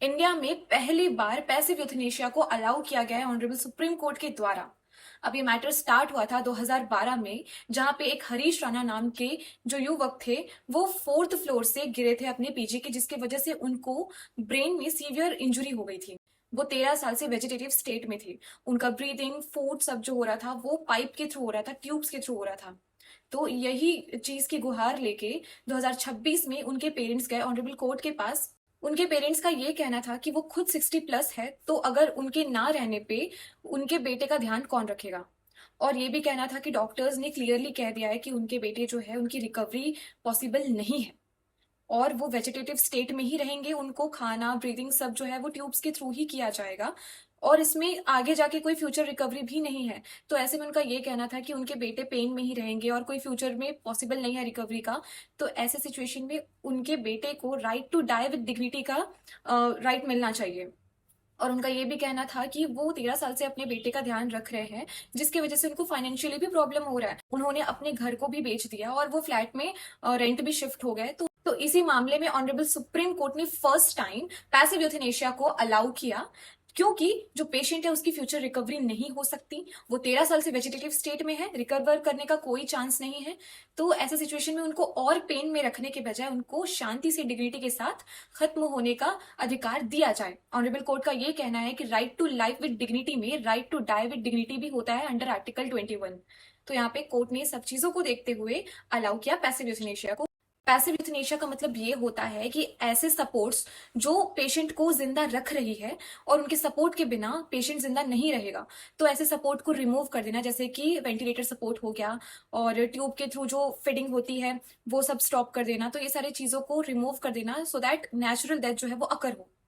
India में पहली बार passive euthanasia को अलाउ किया गया है ऑनरेबल सुप्रीम कोर्ट के द्वारा। अब ये मैटर स्टार्ट हुआ था 2012 में, जहां पे एक हरीश राणा नाम के जो युवक थे, वो फोर्थ फ्लोर से गिरे थे अपने पीजी के, जिसकी वजह से उनको ब्रेन में सीवियर इंजरी हो गई थी। वो 13 साल से वेजिटेटिव स्टेट में थे। उनका ब्रीदिंग, फूड सब जो हो रहा था वो पाइप के थ्रू हो रहा था, ट्यूब्स के थ्रू हो रहा था। तो यही चीज की गुहार लेके 2026 में उनके पेरेंट्स गए ऑनरेबल कोर्ट के पास। उनके पेरेंट्स का ये कहना था कि वो खुद 60+ है, तो अगर उनके ना रहने पे उनके बेटे का ध्यान कौन रखेगा। और ये भी कहना था कि डॉक्टर्स ने क्लियरली कह दिया है कि उनके बेटे जो है उनकी रिकवरी पॉसिबल नहीं है, और वो वेजिटेटिव स्टेट में ही रहेंगे। उनको खाना, ब्रीदिंग सब जो है वो ट्यूब्स के थ्रू ही किया जाएगा, और इसमें आगे जाके कोई फ्यूचर रिकवरी भी नहीं है। तो ऐसे में उनका ये कहना था कि उनके बेटे पेन में ही रहेंगे और कोई फ्यूचर में पॉसिबल नहीं है रिकवरी का। तो ऐसे सिचुएशन में उनके बेटे को right to die with dignity का राइट मिलना चाहिए। और उनका ये भी कहना था कि वो 13 साल से अपने बेटे का ध्यान रख रहे हैं, जिसकी वजह से उनको फाइनेंशियली भी प्रॉब्लम हो रहा है। उन्होंने अपने घर को भी बेच दिया और वो फ्लैट में रेंट भी शिफ्ट हो गए। तो इसी मामले में ऑनरेबल सुप्रीम कोर्ट ने फर्स्ट टाइम पैसिव यूथनेशिया को अलाउ किया, क्योंकि जो पेशेंट है उसकी फ्यूचर रिकवरी नहीं हो सकती। वो 13 साल से वेजिटेटिव स्टेट में है, रिकवर करने का कोई चांस नहीं है। तो ऐसे सिचुएशन में उनको और पेन में रखने के बजाय उनको शांति से, डिग्निटी के साथ खत्म होने का अधिकार दिया जाए। ऑनरेबल कोर्ट का ये कहना है कि right to life with dignity में right to die with dignity भी होता है अंडर आर्टिकल 21। तो यहाँ पे कोर्ट ने सब चीजों को देखते हुए अलाउ किया पैसिव यूथनेशिया को। पैसिव यूथनेशिया का मतलब ये होता है कि ऐसे सपोर्ट्स जो पेशेंट को जिंदा रख रही है और उनके सपोर्ट के बिना पेशेंट जिंदा नहीं रहेगा, तो ऐसे सपोर्ट को रिमूव कर देना, जैसे कि वेंटिलेटर सपोर्ट हो गया, और ट्यूब के थ्रू जो फीडिंग होती है वो सब स्टॉप कर देना। तो ये सारी चीजों को रिमूव कर देना, सो दैट नेचुरल डेथ जो है वो अकर हो।